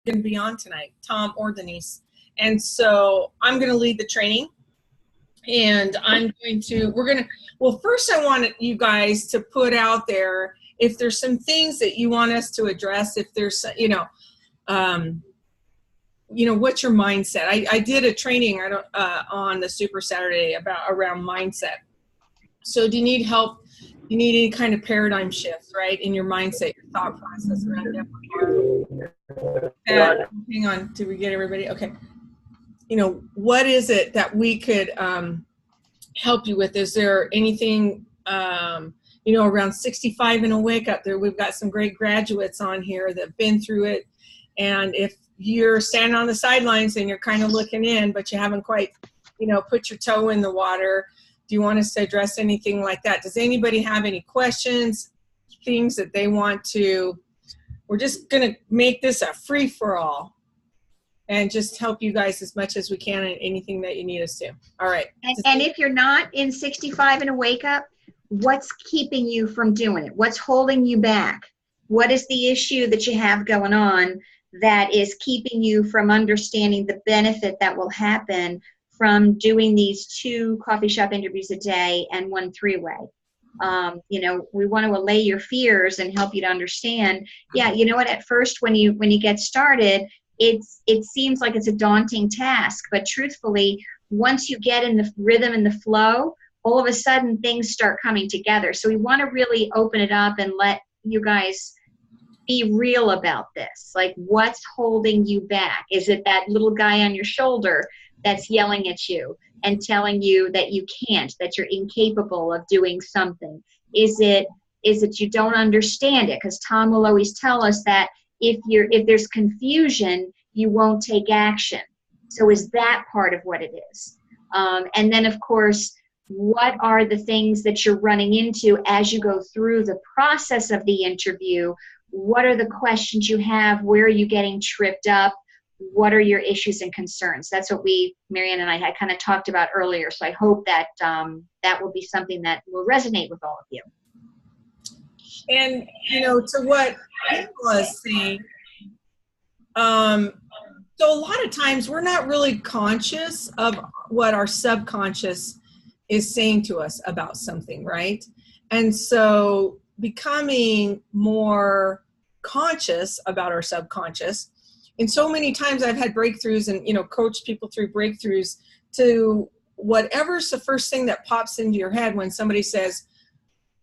going to be on tonight, Tom or Denise. And so I'm going to lead the training. And well, first I want you guys to put out there if there's some things that you want us to address, if there's, what's your mindset? I did a training on the Super Saturday around mindset. So do you need help? You need any kind of paradigm shift, right, in your mindset, your thought process around that. Hang on, did we get everybody? Okay. What is it that we could help you with? Is there anything, around 65 and a wake up there? We've got some great graduates on here that have been through it. And if you're standing on the sidelines and you're kind of looking in, but you haven't quite, put your toe in the water, do you want us to address anything like that? Does anybody have any questions, things that they want to? We're just going to make this a free-for-all and just help you guys as much as we can in anything that you need us to. All right. And if you're not in 65 and a wake up, what's keeping you from doing it? What's holding you back? What is the issue that you have going on that is keeping you from understanding the benefit that will happen from doing these 2 coffee shop interviews a day and 1 3-way? We want to allay your fears and help you to understand. Yeah, you know what? At first, when you get started, it seems like it's a daunting task, but truthfully, once you get in the rhythm and the flow, all of a sudden things start coming together. So we want to really open it up and let you guys be real about this. Like, what's holding you back? Is it that little guy on your shoulder that's yelling at you and telling you that you can't, that you're incapable of doing something? Is it you don't understand it? Because Tom will always tell us that if there's confusion, you won't take action. So is that part of what it is? And then, of course, what are the things that you're running into as you go through the process of the interview? What are the questions you have? Where are you getting tripped up? What are your issues and concerns? That's what Marianne and I had kind of talked about earlier. So I hope that that will be something that will resonate with all of you. And, to what Pamela is saying, so a lot of times we're not really conscious of what our subconscious is saying to us about something, right? And so becoming more conscious about our subconscious, and so many times I've had breakthroughs and, coached people through breakthroughs to whatever's the first thing that pops into your head when somebody says,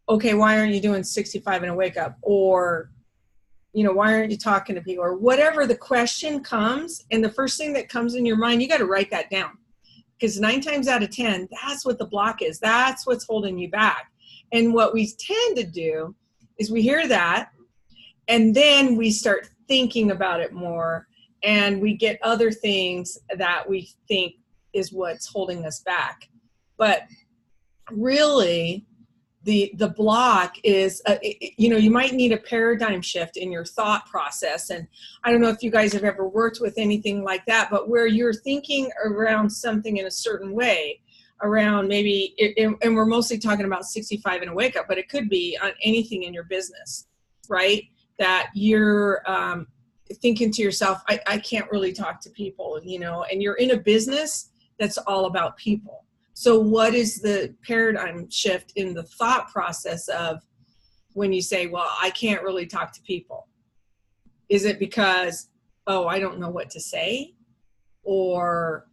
okay, why aren't you doing 65 and a wake up? Or, why aren't you talking to people? Or whatever the question comes, and the first thing that comes in your mind, you got to write that down. Because 9 times out of 10, that's what the block is. That's what's holding you back. And what we tend to do is we hear that, and then we start thinking about it more, and we get other things that we think is what's holding us back. But really, the block is, you might need a paradigm shift in your thought process. And I don't know if you guys have ever worked with anything like that, but where you're thinking around something in a certain way, around maybe, and we're mostly talking about 65 and a wake up, but it could be on anything in your business, right? That you're thinking to yourself, I can't really talk to people, and you're in a business that's all about people. So what is the paradigm shift in the thought process of when you say, well, I can't really talk to people? Is it because, I don't know what to say? Or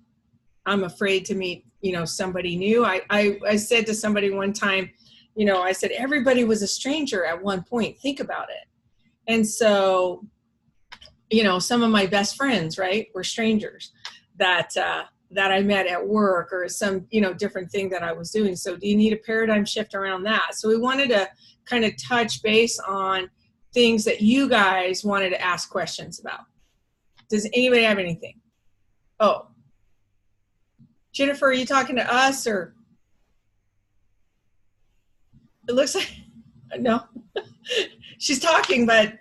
I'm afraid to meet, somebody new? I said to somebody one time, I said, everybody was a stranger at one point. Think about it. And so, some of my best friends, right, were strangers that I met at work, or some, different thing that I was doing. So do you need a paradigm shift around that? So we wanted to kind of touch base on things that you guys wanted to ask questions about. Does anybody have anything? Oh, Jennifer, are you talking to us, or? It looks like, no, she's talking, but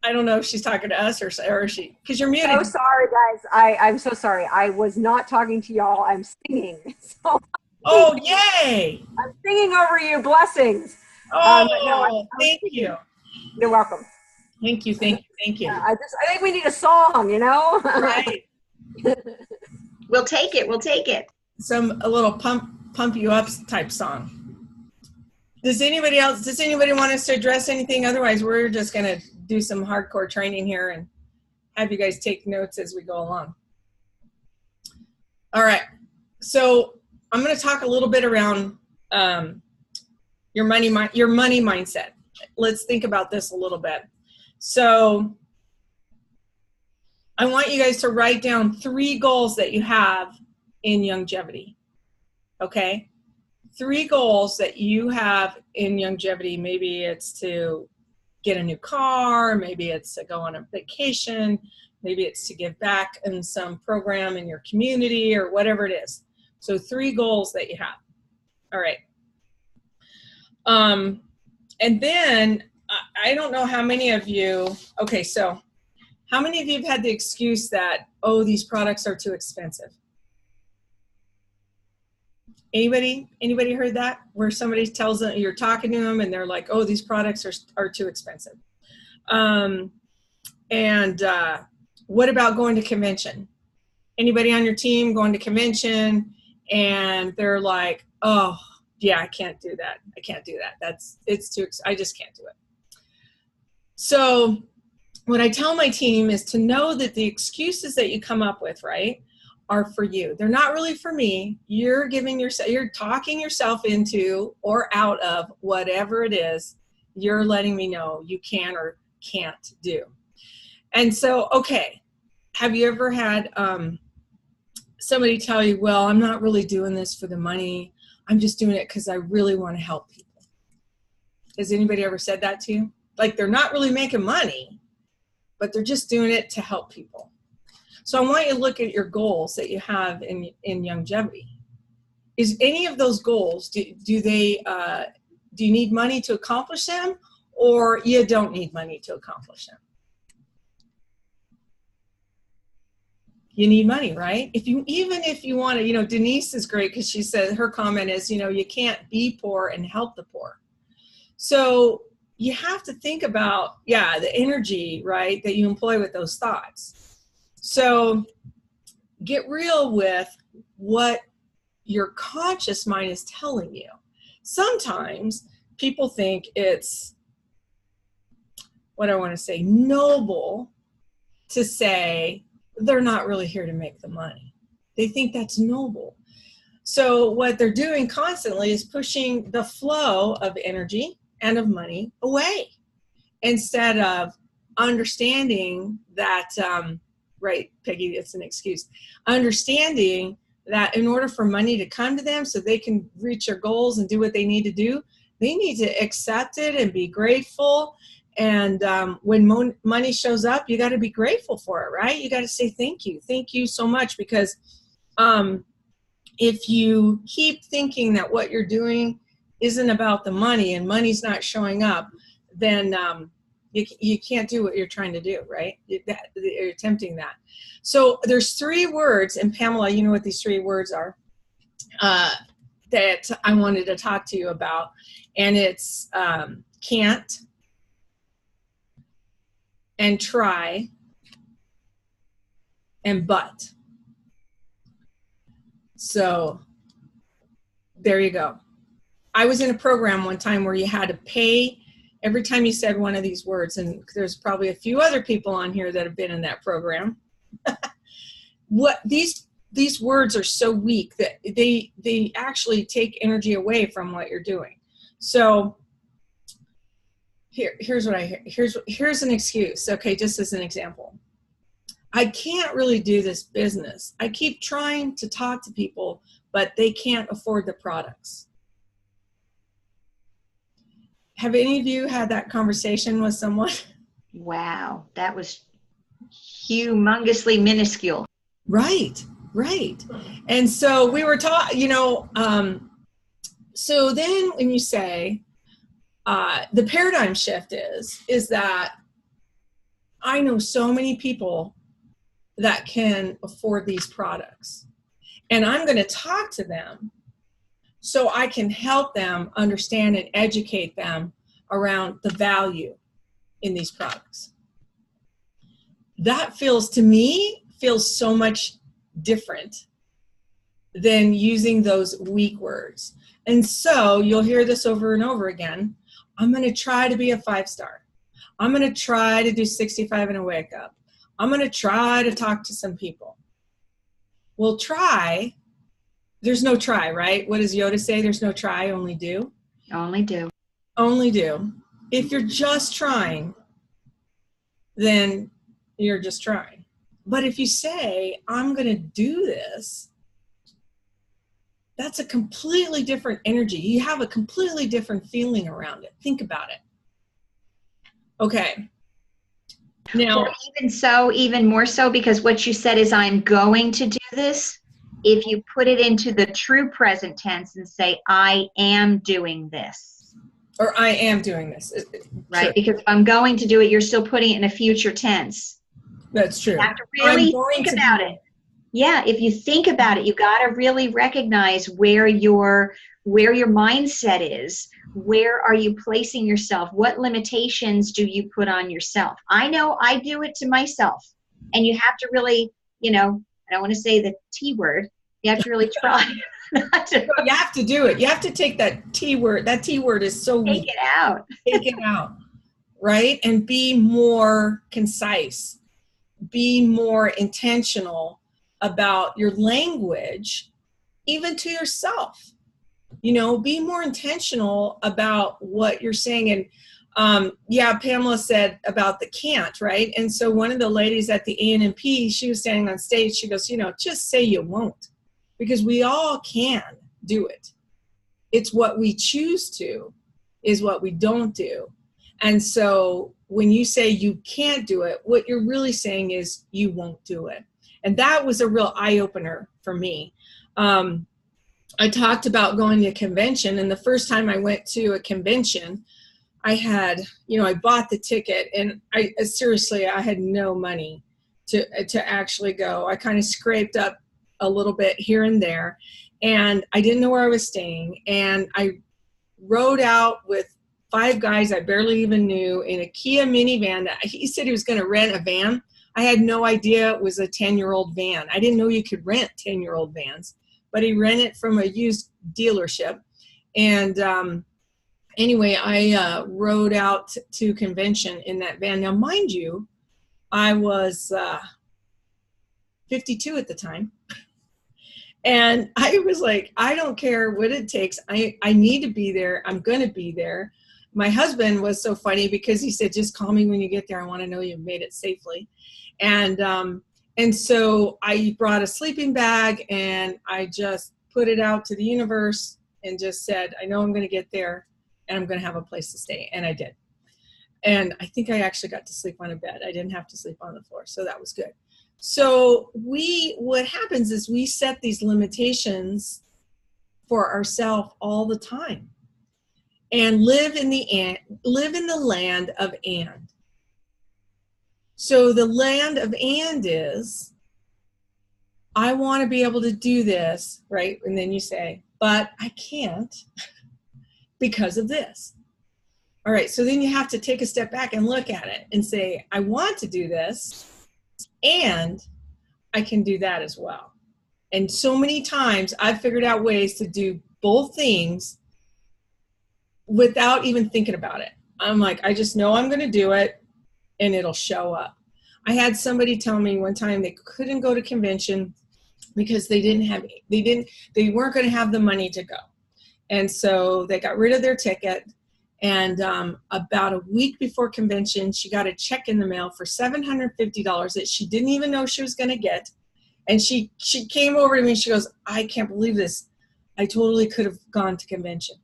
I don't know if she's talking to us or is she, because you're muted. Oh, sorry, guys. I'm so sorry. I was not talking to y'all. I'm singing. So oh, yay. I'm singing over you. Blessings. Oh, no, thank you. You're welcome. Thank you, thank you, thank you. I think we need a song, you know? Right. We'll take it. We'll take it. A little pump you up type song. Does anybody want us to address anything? Otherwise, we're just going to do some hardcore training here and have you guys take notes as we go along. All right. So I'm going to talk a little bit around your money mindset. Let's think about this a little bit. So I want you guys to write down 3 goals that you have in longevity. Okay? 3 goals that you have in longevity. Maybe it's to get a new car, maybe it's to go on a vacation, maybe it's to give back in some program in your community or whatever it is. So 3 goals that you have. All right. And then I don't know how many of you, okay, so how many of you have had the excuse that, oh, these products are too expensive? Anybody heard that? Where somebody tells them, you're talking to them and they're like, oh, these products are too expensive. What about going to convention? Anybody on your team going to convention and they're like, oh, yeah, I can't do that. I can't do that. I just can't do it. So what I tell my team is to know that the excuses that you come up with, right, are for you. They're not really for me. You're talking yourself into or out of whatever it is you're letting me know you can or can't do. And so, okay, have you ever had somebody tell you, well, I'm not really doing this for the money. I'm just doing it because I really want to help people. Has anybody ever said that to you? Like they're not really making money, but they're just doing it to help people. So I want you to look at your goals that you have in longevity. Is any of those goals, do you need money to accomplish them, or you don't need money to accomplish them? You need money, right? Even if you want to, Denise is great because she said, her comment is, you can't be poor and help the poor. So you have to think about, the energy, right, that you employ with those thoughts. So get real with what your conscious mind is telling you. Sometimes people think it's, noble to say they're not really here to make the money. They think that's noble. So what they're doing constantly is pushing the flow of energy and of money away instead of understanding that, right, Peggy, it's an excuse. Understanding that in order for money to come to them so they can reach their goals and do what they need to do, they need to accept it and be grateful. And when money shows up, you got to be grateful for it, right? You got to say thank you. Thank you so much, because if you keep thinking that what you're doing isn't about the money and money's not showing up, then you can't do what you're trying to do, right? You're attempting that. So there's 3 words, and Pamela, you know what these 3 words are, that I wanted to talk to you about. And it's can't, and try, and but. So there you go. I was in a program one time where you had to pay every time you said one of these words, and there's probably a few other people on here that have been in that program. What these words are so weak that they actually take energy away from what you're doing. So here's an excuse. Okay, just as an example. I can't really do this business. I keep trying to talk to people, but they can't afford the products. Have any of you had that conversation with someone? Wow, that was humongously minuscule. Right. And so we were taught, so then when you say, the paradigm shift is that I know so many people that can afford these products, and I'm going to talk to them so I can help them understand and educate them around the value in these products. That feels, to me, feels so much different than using those weak words. And so you'll hear this over and over again. I'm going to try to be a 5-star. I'm going to try to do 65 and a wake up. I'm going to try to talk to some people. Well, try, there's no try, right? What does Yoda say? There's no try, only do. Only do. Only do. If you're just trying, then you're just trying. But if you say, I'm going to do this, that's a completely different energy. You have a completely different feeling around it. Think about it. Okay. Now, Or even more so, because what you said is, I'm going to do this. If you put it into the true present tense and say, I am doing this. Or I am doing this. Right? True. Because if I'm going to do it, you're still putting it in a future tense. That's true. You have to really think about it. Yeah, if you think about it, you got to really recognize where your mindset is. Where are you placing yourself? What limitations do you put on yourself? I know I do it to myself. And you have to really, I don't want to say the T word. You have to really try not to. You have to do it. You have to take that T word. That T word is so weak. Take it out. Take it out, right? And be more concise. Be more intentional about your language, even to yourself. Be more intentional about what you're saying. And Pamela said about the can't, right? And so one of the ladies at the ANP, she was standing on stage, she goes, just say you won't, because we all can do it. It's what we choose to is what we don't do. And so when you say you can't do it, what you're really saying is you won't do it. And that was a real eye-opener for me. I talked about going to a convention, and the first time I went to a convention, I had, I bought the ticket, and I had no money to actually go. I kind of scraped up a little bit here and there, and I didn't know where I was staying, and I rode out with 5 guys I barely even knew in a Kia minivan. He said he was going to rent a van. I had no idea it was a 10-year-old van. I didn't know you could rent 10-year-old vans, but he rented it from a used dealership. And anyway, I rode out to convention in that van. Now, mind you, I was 52 at the time. And I was like, I don't care what it takes. I need to be there. I'm going to be there. My husband was so funny because he said, just call me when you get there. I want to know you made it safely. And so I brought a sleeping bag, and I just put it out to the universe and just said, I know I'm going to get there, and I'm going to have a place to stay. And I did. And I think I actually got to sleep on a bed. I didn't have to sleep on the floor. So that was good. So what happens is we set these limitations for ourselves all the time, and live in the land of and. So the land of and is, I want to be able to do this, right? And then you say, but I can't because of this. All right, so then you have to take a step back and look at it and say, I want to do this, and I can do that as well. And so many times I've figured out ways to do both things without even thinking about it. I'm like, I just know I'm going to do it, and it'll show up. I had somebody tell me one time they couldn't go to convention because they weren't going to have the money to go. And so they got rid of their ticket. And about a week before convention, she got a check in the mail for $750 that she didn't even know she was going to get. And she came over to me and she goes, I can't believe this. I totally could have gone to convention.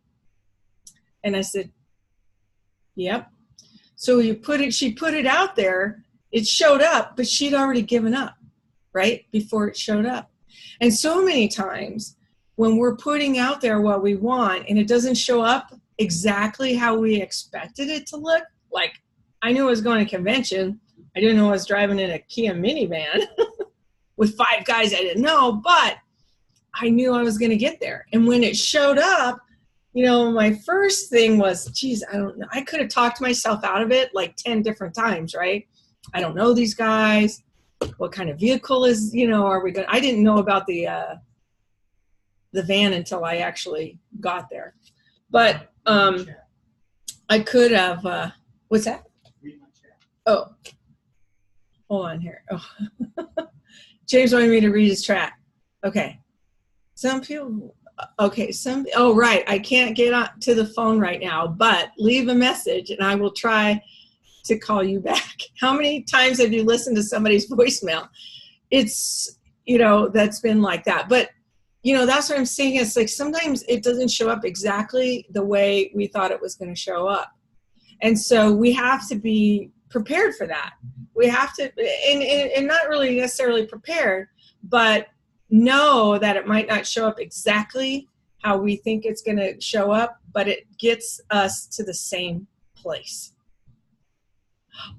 And I said, yep. So she put it out there. It showed up, but she'd already given up, right, before it showed up. And so many times when we're putting out there what we want and it doesn't show up exactly how we expected it to look, like I knew I was going to convention. I didn't know I was driving in a Kia minivan with 5 guys I didn't know, but I knew I was going to get there. And when it showed up, my first thing was, geez, I don't know. I could have talked myself out of it like 10 different times, right? I don't know these guys. What kind of vehicle is, are we going to, I didn't know about the van until I actually got there. But I could have, what's that? Oh, hold on here. Oh. James wanted me to read his chat. Okay. Right. I can't get on to the phone right now, but leave a message and I will try to call you back. How many times have you listened to somebody's voicemail? It's, that's been like that. But, that's what I'm saying. It's like sometimes it doesn't show up exactly the way we thought it was going to show up. And so we have to be prepared for that. We have to, and not really necessarily prepared, but know that it might not show up exactly how we think it's going to show up, but it gets us to the same place.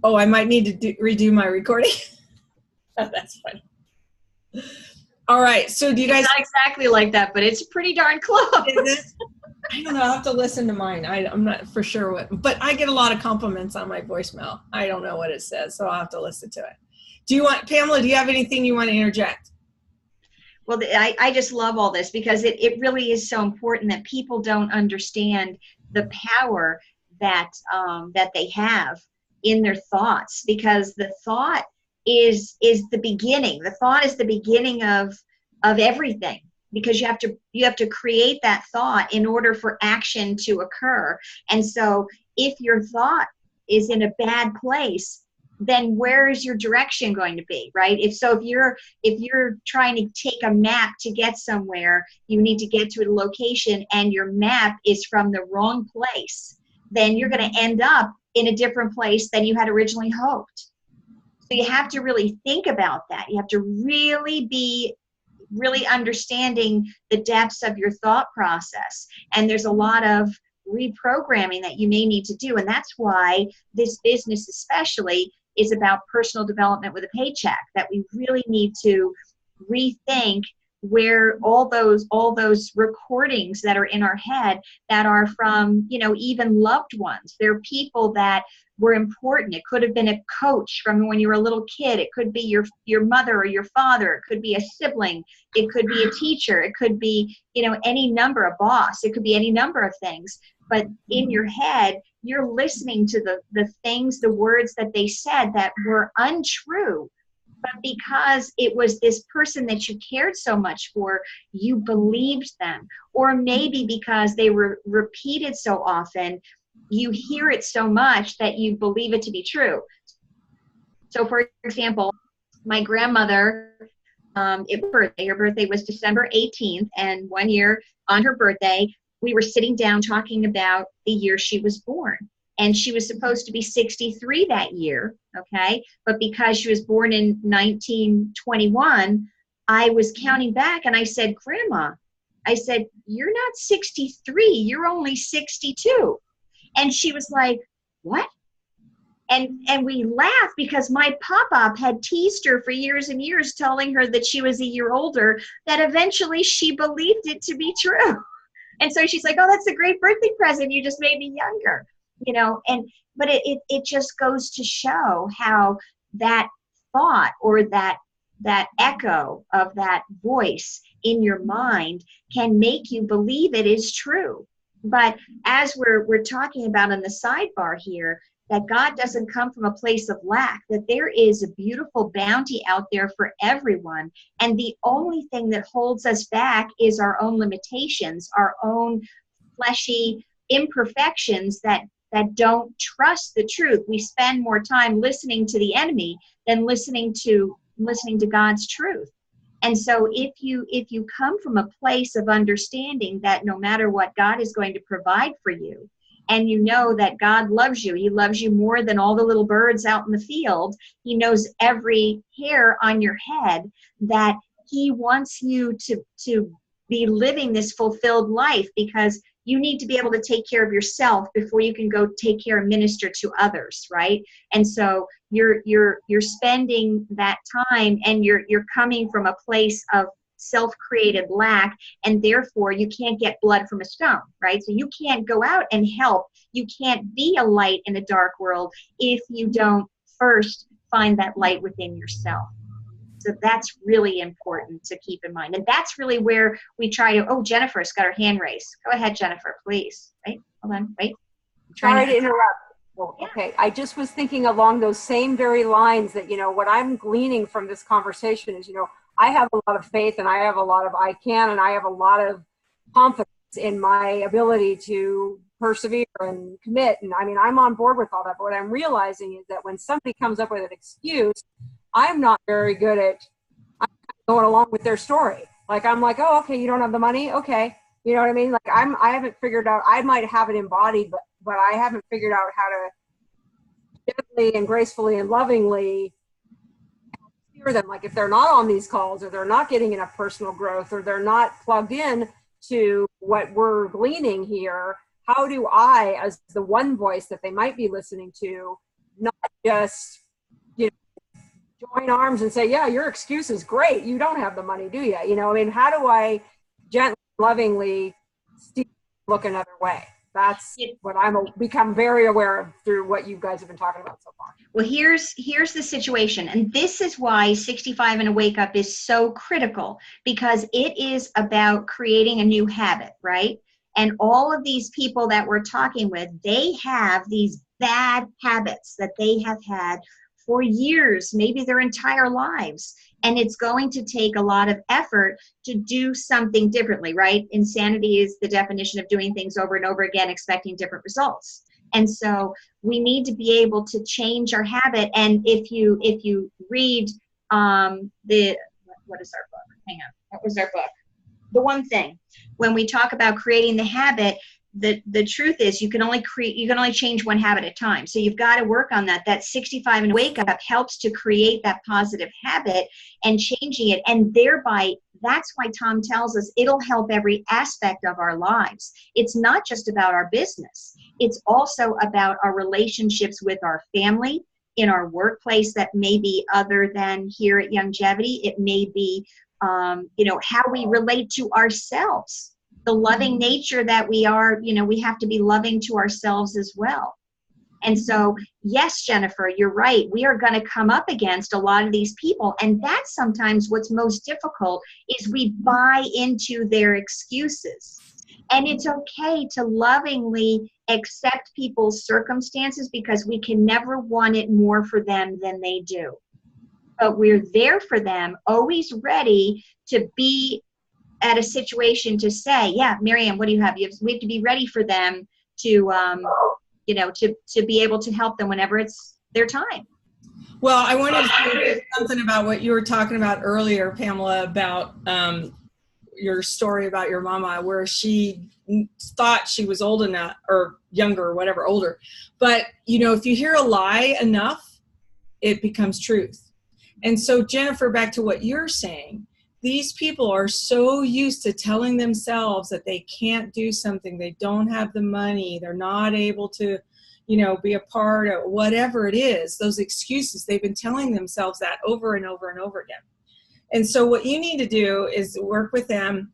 Oh, I might need to redo my recording. Oh, that's funny. All right. So do you guys? It's not exactly like that, but it's pretty darn close. Is it? I don't know. I'll have to listen to mine. I'm not for sure what, but I get a lot of compliments on my voicemail. I don't know what it says, so I'll have to listen to it. Pamela, do you have anything you want to interject? Well, I just love all this because it really is so important that people don't understand the power that they have in their thoughts, because the thought is the beginning. The thought is the beginning of everything, because you have to create that thought in order for action to occur. And so if your thought is in a bad place, then where is your direction going to be, right? If you're trying to take a map to get somewhere, you need to get to a location and your map is from the wrong place, then you're going to end up in a different place than you had originally hoped. So you have to really think about that. You have to really be understanding the depths of your thought process. And there's a lot of reprogramming that you may need to do. And that's why this business especially is about personal development with a paycheck, that we really need to rethink where all those recordings that are in our head that are from, even loved ones. They're people that were important. It could have been a coach from when you were a little kid. It could be your mother or your father. It could be a sibling. It could be a teacher. It could be, any number, a boss. It could be any number of things. But in your head, you're listening to the things, the words that they said that were untrue. But because it was this person that you cared so much for, you believed them. Or maybe because they were repeated so often, you hear it so much that you believe it to be true. So for example, my grandmother, her birthday was December 18th, and one year on her birthday, we were sitting down talking about the year she was born. And she was supposed to be 63 that year, okay? But because she was born in 1921, I was counting back and I said, Grandma, you're not 63, you're only 62. And she was like, what? And we laughed because my pop-up had teased her for years and years, telling her that she was a year older, that eventually she believed it to be true. And so she's like, oh, that's a great birthday present. You just made me younger. But it just goes to show how that thought or that echo of that voice in your mind can make you believe it is true. But as we're talking about in the sidebar here, that God doesn't come from a place of lack, that there is a beautiful bounty out there for everyone. And the only thing that holds us back is our own limitations, our own fleshy imperfections that don't trust the truth. We spend more time listening to the enemy than listening to God's truth. And so if you come from a place of understanding that no matter what, God is going to provide for you, and you know that God loves you, he loves you more than all the little birds out in the field, he knows every hair on your head, that he wants you to be living this fulfilled life, because you need to be able to take care of yourself before you can go take care and minister to others, right? And so you're spending that time, and you're coming from a place of self-created lack, and therefore you can't get blood from a stone, right? So you can't go out and help. You can't be a light in a dark world if you don't first find that light within yourself. So that's really important to keep in mind. And that's really where we try to, oh, Jennifer's got her hand raised. Go ahead, Jennifer, please. Wait, hold on, wait. Sorry to interrupt. Oh, okay, I just was thinking along those same very lines that, you know, what I'm gleaning from this conversation is, you know, I have a lot of faith and I have a lot of and I have a lot of confidence in my ability to persevere and commit. And I mean, I'm on board with all that. But what I'm realizing is that when somebody comes up with an excuse, I'm not very good at going along with their story. Like, I'm like, oh, okay, you don't have the money? Okay. You know what I mean? Like, I haven't figured out, I might have it embodied, but I haven't figured out how to gently and gracefully and lovingly steer them. Like, if they're not on these calls, or they're not getting enough personal growth, or they're not plugged in to what we're gleaning here, how do I, as the one voice that they might be listening to, not just, you know, join arms and say, yeah, your excuse is great. You don't have the money, do you? You know, I mean, how do I gently, lovingly look another way? That's what I'm become very aware of through what you guys have been talking about so far. Well, here's the situation. And this is why 65 and a Wake Up is so critical, because it is about creating a new habit, right? And all of these people that we're talking with, they have these bad habits that they have had for years, maybe their entire lives. And it's going to take a lot of effort to do something differently, right? Insanity is the definition of doing things over and over again, expecting different results. And so we need to be able to change our habit. And if you read what is our book? Hang on, what was our book? The One Thing. When we talk about creating the habit, the truth is you can only change one habit at a time. So you've got to work on that. That 65 and Wake Up helps to create that positive habit and changing it. And thereby, that's why Tom tells us it'll help every aspect of our lives. It's not just about our business. It's also about our relationships with our family, in our workplace that may be other than here at Youngevity. It may be, how we relate to ourselves. The loving nature that we are, we have to be loving to ourselves as well. And so, yes, Jennifer, you're right. We are going to come up against a lot of these people. And that's sometimes what's most difficult, is we buy into their excuses. And it's okay to lovingly accept people's circumstances, because we can never want it more for them than they do. But we're there for them, always ready to be at a situation to say, yeah, Marianne, what do you have? We have to be ready for them to, to be able to help them whenever it's their time. Well, I wanted to say something about what you were talking about earlier, Pamela, about your story about your mama, where she thought she was old enough, or younger, or whatever, older. But, if you hear a lie enough, it becomes truth. And so, Jennifer, back to what you're saying, these people are so used to telling themselves that they can't do something, they don't have the money, they're not able to, be a part of whatever it is, those excuses, they've been telling themselves that over and over and over again. And so what you need to do is work with them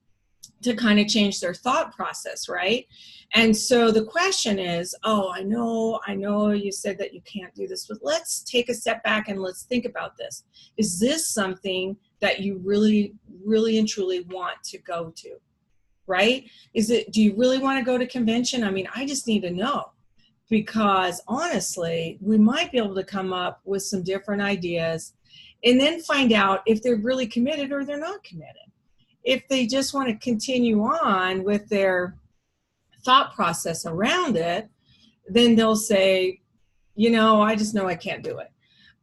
to kind of change their thought process, right? And so the question is, oh, I know you said that you can't do this, but let's take a step back and let's think about this. Is this something that you really, really and truly want to go to, right? Do you really want to go to convention? I mean, I just need to know, because honestly, we might be able to come up with some different ideas and then find out if they're really committed or they're not committed. If they just want to continue on with their thought process around it, then they'll say, I just know I can't do it.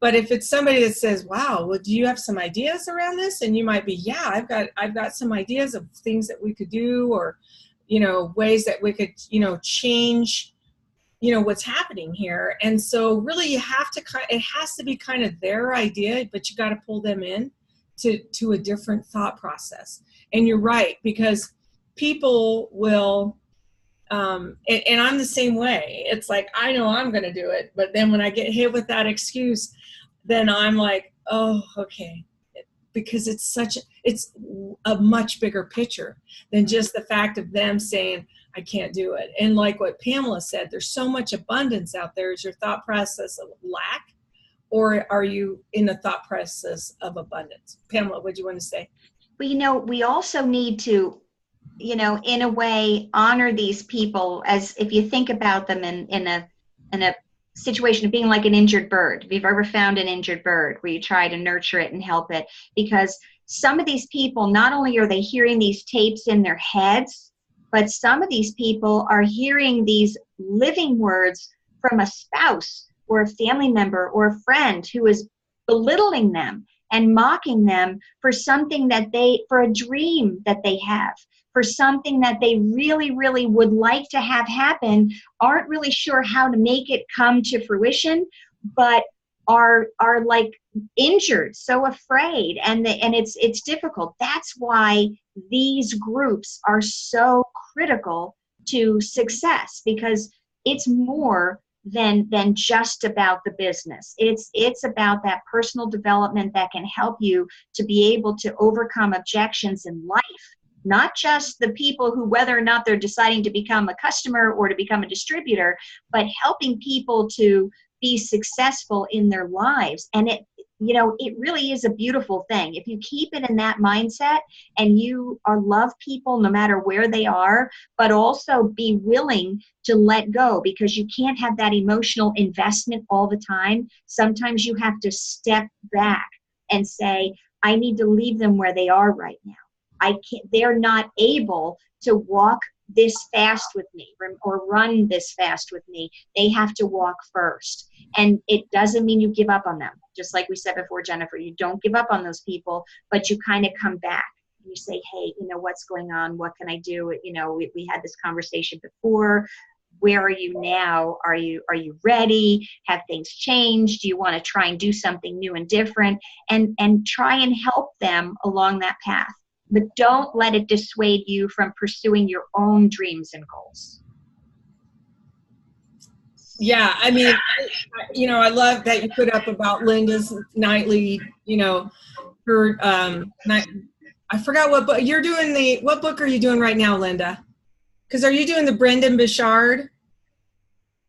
But if it's somebody that says, wow, well, do you have some ideas around this? And you might be, yeah, I've got some ideas of things that we could do, or, ways that we could, change, what's happening here. And so really it has to be kind of their idea, but you got to pull them in to a different thought process. And you're right, because people will, and I'm the same way. It's like, I know I'm going to do it, but then when I get hit with that excuse, then I'm like, oh, okay, because it's a much bigger picture than just the fact of them saying, I can't do it. And like what Pamela said, there's so much abundance out there. Is your thought process of lack, or are you in a thought process of abundance? Pamela, what do you want to say? Well, we also need to, in a way, honor these people, as if you think about them in a situation of being like an injured bird. If you've ever found an injured bird where you try to nurture it and help it, because some of these people, not only are they hearing these tapes in their heads, but some of these people are hearing these living words from a spouse or a family member or a friend who is belittling them and mocking them for something for a dream that they have, for something that they really, really would like to have happen, aren't really sure how to make it come to fruition, but are like injured, so afraid, and it's difficult. That's why these groups are so critical to success, because it's more than just about the business. It's about that personal development that can help you to be able to overcome objections in life. Not just the people who, whether or not they're deciding to become a customer or to become a distributor, but helping people to be successful in their lives. And it really is a beautiful thing. If you keep it in that mindset and you love people no matter where they are, but also be willing to let go, because you can't have that emotional investment all the time. Sometimes you have to step back and say, I need to leave them where they are right now. They're not able to walk this fast with me or run this fast with me. They have to walk first. And it doesn't mean you give up on them. Just like we said before, Jennifer, you don't give up on those people, but you kind of come back and you say, hey, what's going on? What can I do? We had this conversation before. Where are you now? Are you ready? Have things changed? Do you want to try and do something new and different? And try and help them along that path. But don't let it dissuade you from pursuing your own dreams and goals. Yeah, I mean, I love that you put up about Linda's nightly, her, I forgot what book you're doing. What book are you doing right now, Linda? Because are you doing the Brendan Bouchard?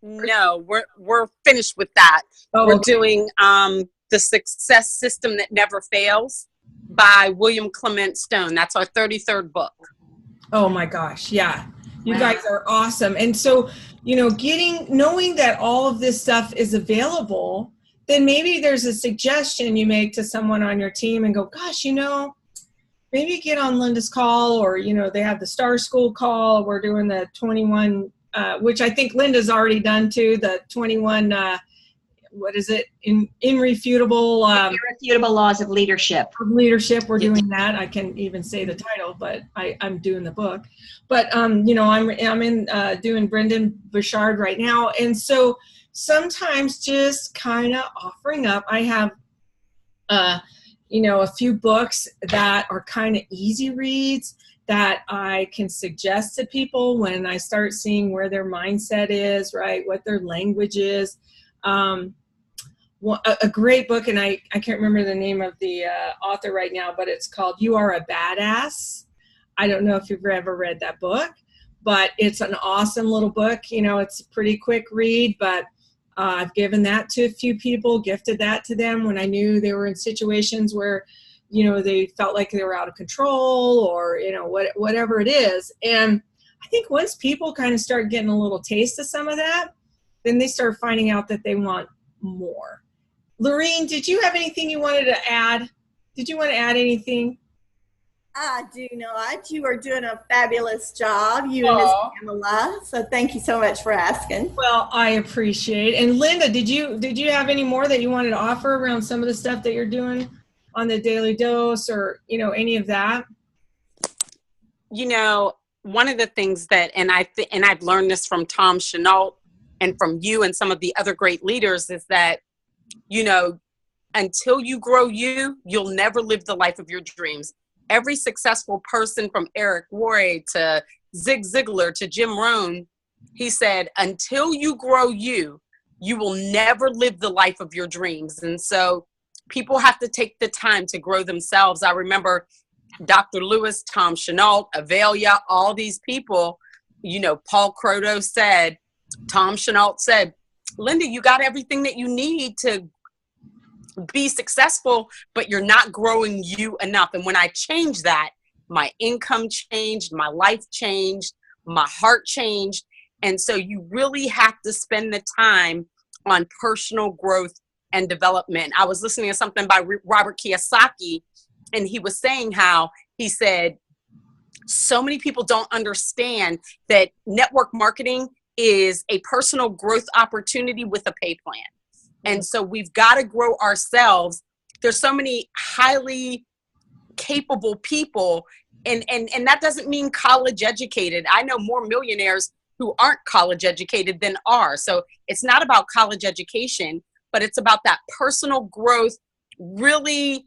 No, we're finished with that. Oh, we're okay. doing The Success System That Never Fails by William Clement Stone. That's our 33rd book. Oh my gosh. Yeah. You guys are awesome. And so, knowing that all of this stuff is available, then maybe there's a suggestion you make to someone on your team and go, gosh, maybe get on Linda's call, or, they have the Star School call. We're doing the 21, which I think Linda's already done too, the 21, what is it? Irrefutable laws of leadership. We're doing that. I can't even say the title, but I'm doing the book. But I'm in doing Brendan Bouchard right now, and so sometimes just kind of offering up. I have a few books that are kind of easy reads that I can suggest to people when I start seeing where their mindset is, right? What their language is. A great book, and I can't remember the name of the author right now, but it's called You Are a Badass. I don't know if you've ever read that book, but it's an awesome little book. It's a pretty quick read, but I've given that to a few people, gifted that to them when I knew they were in situations where, they felt like they were out of control, or, whatever it is. And I think once people kind of start getting a little taste of some of that, then they start finding out that they want more. Lorene, did you have anything you wanted to add? Did you want to add anything? I do not. You are doing a fabulous job, you and Ms. Pamela. So thank you so much for asking. Well, I appreciate it. And Linda, did you have any more that you wanted to offer around some of the stuff that you're doing on the Daily Dose, or any of that? One of the things that, and I've learned this from Tom Chenault and from you and some of the other great leaders, is that until you grow you'll never live the life of your dreams. Every successful person, from Eric Worre to Zig Ziglar to Jim Rohn, he said, until you grow you will never live the life of your dreams. And so people have to take the time to grow themselves. I remember Dr. Lewis, Tom Chenault, Avelia, all these people, you know, Paul Croto said, Tom Chenault said, Linda, you got everything that you need to be successful, but you're not growing you enough. And when I changed that, my income changed, my life changed, my heart changed. And so you really have to spend the time on personal growth and development. I was listening to something by Robert Kiyosaki, and he was saying how he said, so many people don't understand that network marketing is a personal growth opportunity with a pay plan. And so we've got to grow ourselves. There's so many highly capable people, and that doesn't mean college educated. I know more millionaires who aren't college educated than are. So it's not about college education, but it's about that personal growth, really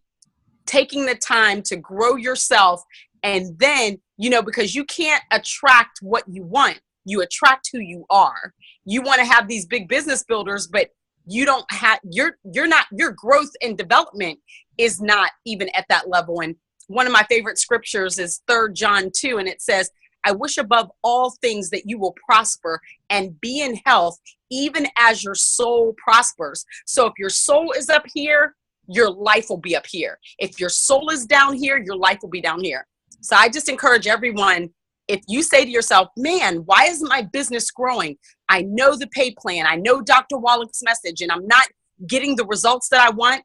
taking the time to grow yourself. And then, you know, because you can't attract what you want, you attract who you are. You want to have these big business builders, but you don't have, you're not, your growth and development is not even at that level. And one of my favorite scriptures is 3 John 2, and it says, I wish above all things that you will prosper and be in health, even as your soul prospers. So if your soul is up here, your life will be up here. If your soul is down here, your life will be down here. So I just encourage everyone, if you say to yourself, man, why isn't my business growing? I know the pay plan. I know Dr. Wallach's message, and I'm not getting the results that I want.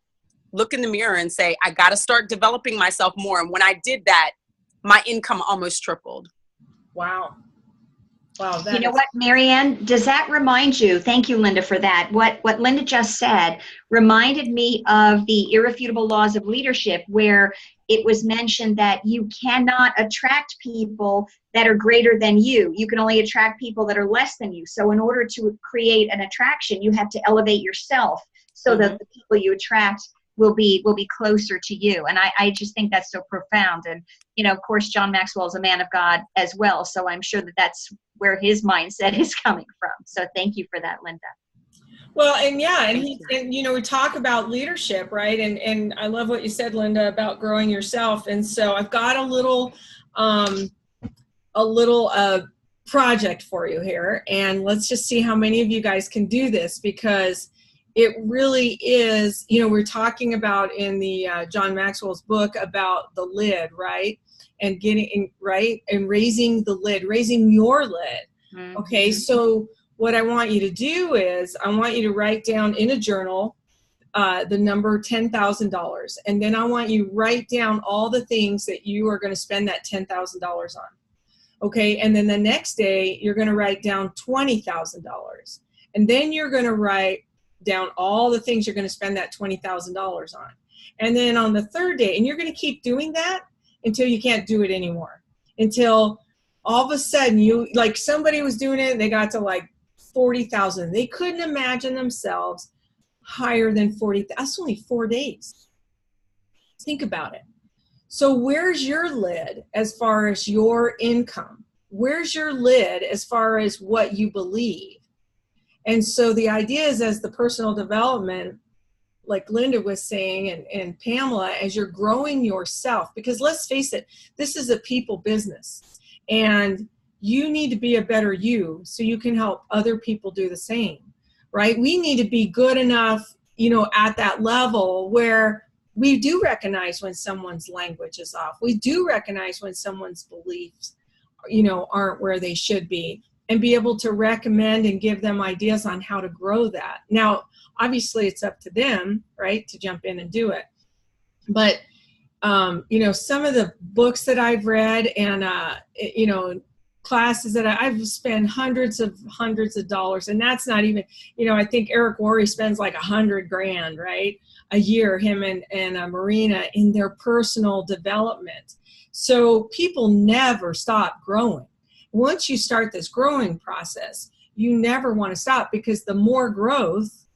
Look in the mirror and say, I got to start developing myself more. And when I did that, my income almost tripled. Wow. Wow. You know what, Marianne, does that remind you? Thank you, Linda, for that. What Linda just said reminded me of the irrefutable laws of leadership, where it was mentioned that you cannot attract people that are greater than you. You can only attract people that are less than you. So in order to create an attraction, you have to elevate yourself so that the people you attract will be closer to you. And I just think that's so profound. And, you know, of course, John Maxwell is a man of God as well. So I'm sure that that's where his mindset is coming from. So thank you for that, Linda. Well, and yeah, and you know, we talk about leadership, right? And I love what you said, Linda, about growing yourself. And so I've got a little project for you here, and let's just see how many of you guys can do this, because it really is, you know, we're talking about in the John Maxwell's book about the lid, right? And getting, right? And raising the lid, raising your lid. Mm-hmm. Okay, so what I want you to do is I want you to write down in a journal the number $10,000. And then I want you to write down all the things that you are going to spend that $10,000 on. Okay, and then the next day you're going to write down $20,000. And then you're going to write down all the things you're going to spend that $20,000 on. And then on the third day, and you're going to keep doing that until you can't do it anymore. Until all of a sudden you, like somebody was doing it and they got to like 40,000. They couldn't imagine themselves higher than 40,000. That's only 4 days. Think about it. So where's your lid as far as your income? Where's your lid as far as what you believe? And so the idea is, as the personal development, like Linda was saying, and Pamela, as you're growing yourself, because let's face it, this is a people business, and you need to be a better you so you can help other people do the same, right? We need to be good enough, you know, at that level where we do recognize when someone's language is off. We do recognize when someone's beliefs, you know, aren't where they should be, and be able to recommend and give them ideas on how to grow that. Now, obviously it's up to them, right, to jump in and do it. But, you know, some of the books that I've read and, you know, classes that I've spent hundreds of dollars, and that's not even, you know, I think Eric Worre spends like $100,000, right, a year, him and Marina, in their personal development. So people never stop growing. Once you start this growing process, you never want to stop, because the more growth,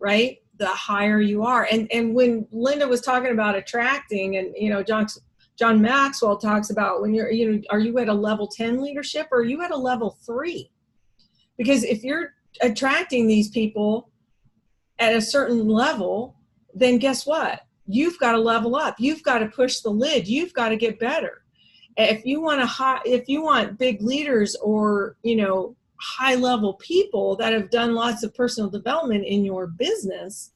right, the higher you are. And when Linda was talking about attracting, and, you know, John Maxwell talks about when you're, you know, are you at a level 10 leadership, or are you at a level 3? Because if you're attracting these people at a certain level, then guess what? You've got to level up. You've got to push the lid. You've got to get better. If you want big leaders or, high level people that have done lots of personal development in your business,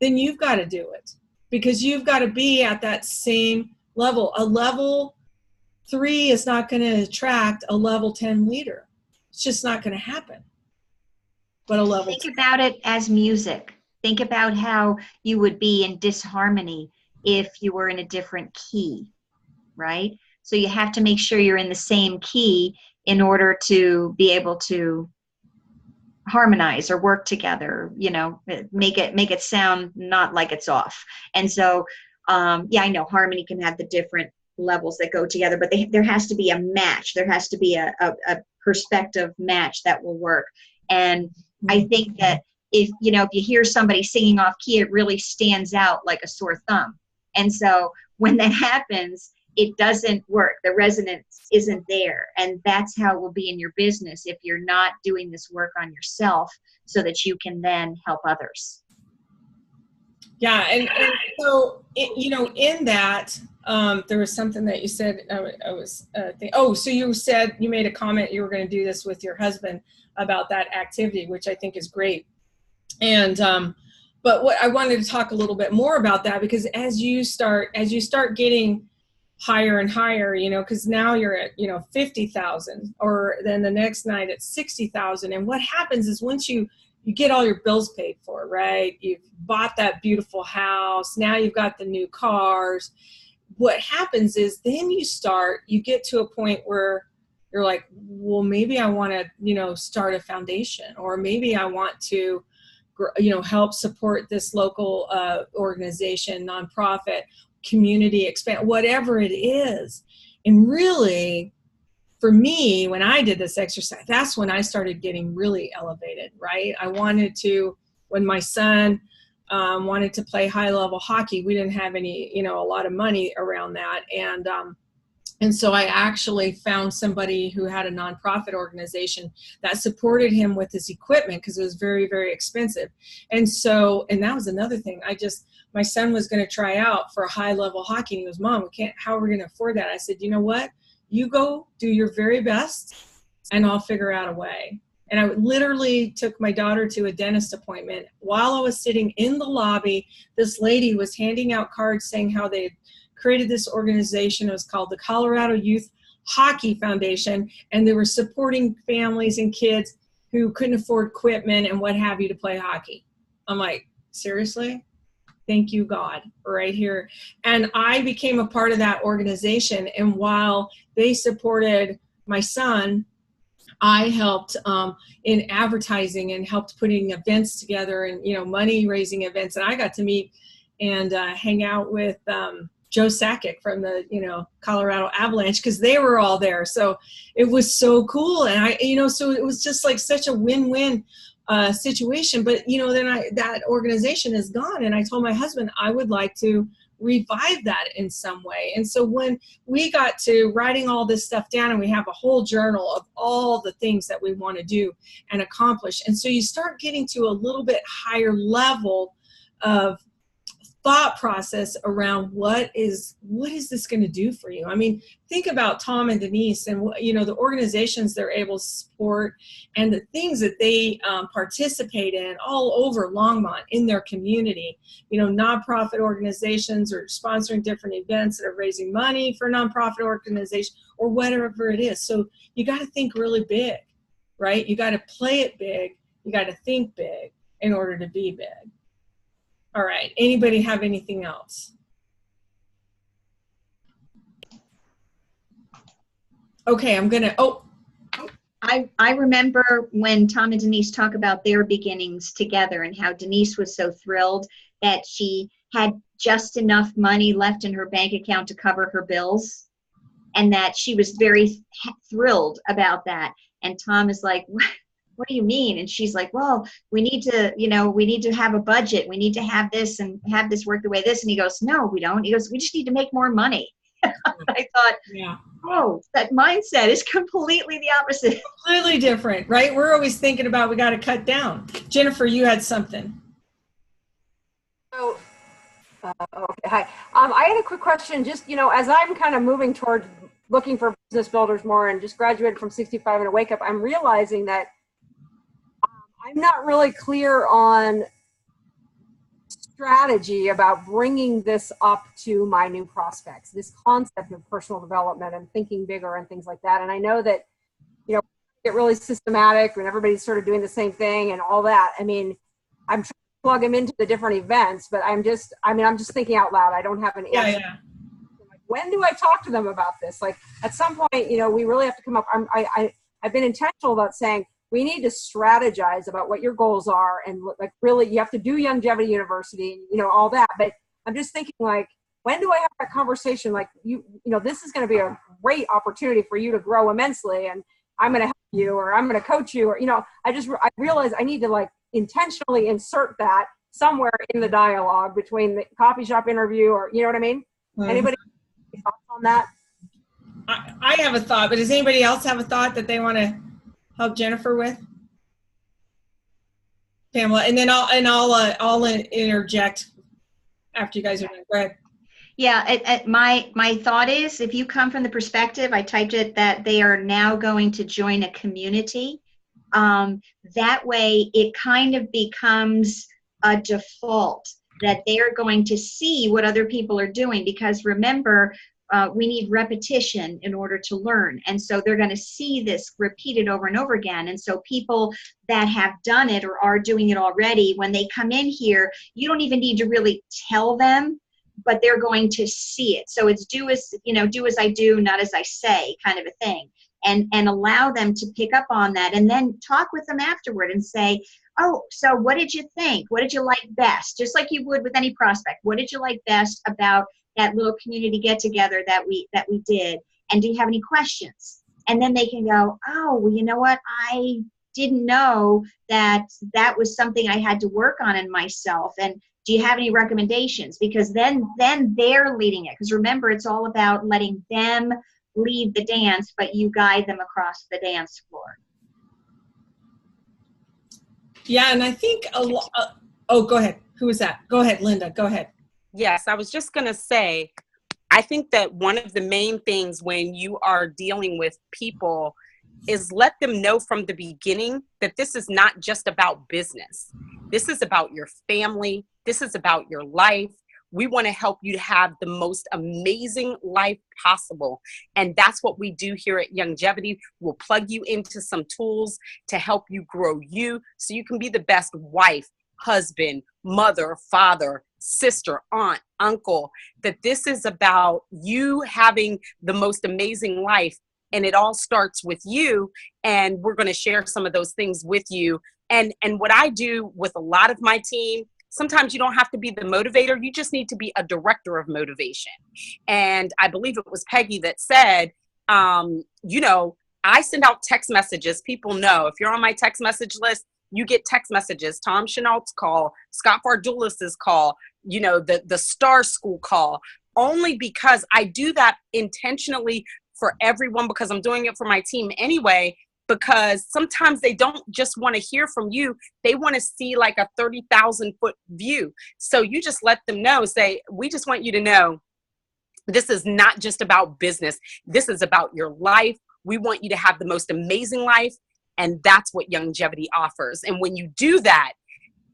then you've got to do it, because you've got to be at that same level. A level 3 is not going to attract a level 10 leader. It's just not going to happen. But a level Think about it as music. Think about how you would be in disharmony if you were in a different key, right? So you have to make sure you're in the same key in order to be able to harmonize or work together, make it sound not like it's off. And so, I know harmony can have the different levels that go together, but there has to be a match. There has to be a perspective match that will work. And I think that if you hear somebody singing off key, it really stands out like a sore thumb. And so when that happens, it doesn't work. The resonance isn't there. And that's how it will be in your business if you're not doing this work on yourself so that you can then help others. Yeah. And so, in that, there was something that you said, I was thinking, so you said you made a comment, you were going to do this with your husband about that activity, which I think is great. And, but what I wanted to talk a little bit more about that, because as you start getting higher and higher, because now you're at, 50,000, or then the next night it's 60,000. And what happens is once you get all your bills paid for, right? You've bought that beautiful house. Now you've got the new cars. What happens is then you get to a point where you're like, well, maybe I want to, start a foundation, or maybe I want to, help support this local organization, nonprofit, community expand, whatever it is. And really, for me, when I did this exercise, that's when I started getting really elevated, right? I wanted to, when my son wanted to play high level hockey, we didn't have any, a lot of money around that. And so I actually found somebody who had a nonprofit organization that supported him with his equipment, because it was very, very expensive. And that was another thing. My son was going to try out for a high level hockey. And he goes, Mom, how are we going to afford that? I said, you know what? You go do your very best and I'll figure out a way. And I literally took my daughter to a dentist appointment. While I was sitting in the lobby, this lady was handing out cards saying how they created this organization. It was called the Colorado Youth Hockey Foundation, and they were supporting families and kids who couldn't afford equipment and what have you to play hockey. I'm like, seriously? Thank you, God, right here. And I became a part of that organization. And while they supported my son, I helped in advertising and helped putting events together and, money raising events. And I got to meet and hang out with Joe Sakic from the, Colorado Avalanche, because they were all there. So it was so cool. And so it was just like such a win-win situation. But, then that organization is gone. And I told my husband, I would like to revive that in some way. And so when we got to writing all this stuff down, and we have a whole journal of all the things that we want to do and accomplish. And so you start getting to a little bit higher level of thought process around what is this going to do for you? I mean, think about Tom and Denise and, the organizations they're able to support and the things that they participate in all over Longmont in their community, nonprofit organizations or sponsoring different events that are raising money for nonprofit organizations or whatever it is. So you got to think really big, right? You got to play it big. You got to think big in order to be big. All right. Anybody have anything else? Okay, I'm going to, I remember when Tom and Denise talk about their beginnings together and how Denise was so thrilled that she had just enough money left in her bank account to cover her bills, and that she was very thrilled about that. And Tom is like, what do you mean? And she's like, well, we need to have a budget. We need to have this and have this work the way this. And he goes, no, we don't. He goes, we just need to make more money. I thought, yeah. Oh, that mindset is completely the opposite. Completely different, right? We're always thinking about, we got to cut down. Jennifer, you had something. So Okay, hi. I had a quick question. Just, as I'm kind of moving toward looking for business builders more and just graduated from 65 and a wake up, I'm realizing that I'm not really clear on strategy about bringing this up to my new prospects, this concept of personal development and thinking bigger and things like that. And I know that, get really systematic when everybody's sort of doing the same thing and all that. I mean, I'm trying to plug them into the different events, but I'm just thinking out loud. I don't have an answer. Yeah. Like, when do I talk to them about this? Like, at some point, we really have to come up. I've been intentional about saying we need to strategize about what your goals are, and like really, you have to do Longevity University, all that. But I'm just thinking, like, when do I have that conversation? Like, this is going to be a great opportunity for you to grow immensely, and I'm going to help you, or I'm going to coach you, or I realize I need to like intentionally insert that somewhere in the dialogue between the coffee shop interview, or you know what I mean? Mm-hmm. Anybody have thoughts on that? I have a thought, but does anybody else have a thought that they want to help Jennifer with? Pamela, and then I'll interject after you guys are done. Go ahead. Yeah, my thought is, if you come from the perspective, I typed it, that they are now going to join a community. That way it kind of becomes a default that they're going to see what other people are doing, because remember, we need repetition in order to learn. And so they're going to see this repeated over and over again. And so people that have done it or are doing it already, when they come in here, you don't even need to really tell them, but they're going to see it. So it's do as I do, not as I say, kind of a thing. And allow them to pick up on that, and then talk with them afterward and say, oh, so what did you think? What did you like best? Just like you would with any prospect. What did you like best about that little community get together that we did? And do you have any questions? And then they can go, oh, well, you know what? I didn't know that was something I had to work on in myself. And do you have any recommendations? Because then they're leading it. Because remember, it's all about letting them lead the dance, but you guide them across the dance floor. Yeah, and I think oh, go ahead. Who was that? Go ahead, Linda. Go ahead. Yes, I was just going to say, I think that one of the main things when you are dealing with people is let them know from the beginning that this is not just about business. This is about your family. This is about your life. We want to help you to have the most amazing life possible. And that's what we do here at Longevity. We'll plug you into some tools to help you grow you so you can be the best wife, husband, mother, father, sister, aunt, uncle. That this is about you having the most amazing life. And it all starts with you. And we're going to share some of those things with you. And what I do with a lot of my team, sometimes you don't have to be the motivator. You just need to be a director of motivation. And I believe it was Peggy that said, I send out text messages. People know if you're on my text message list, you get text messages. Tom Chenault's call, Scott Fardulis's call, the Star School call, only because I do that intentionally for everyone, because I'm doing it for my team anyway. Because sometimes they don't just want to hear from you. They want to see like a 30,000 foot view. So you just let them know, say, we just want you to know this is not just about business. This is about your life. We want you to have the most amazing life. And that's what Longevity offers. And when you do that,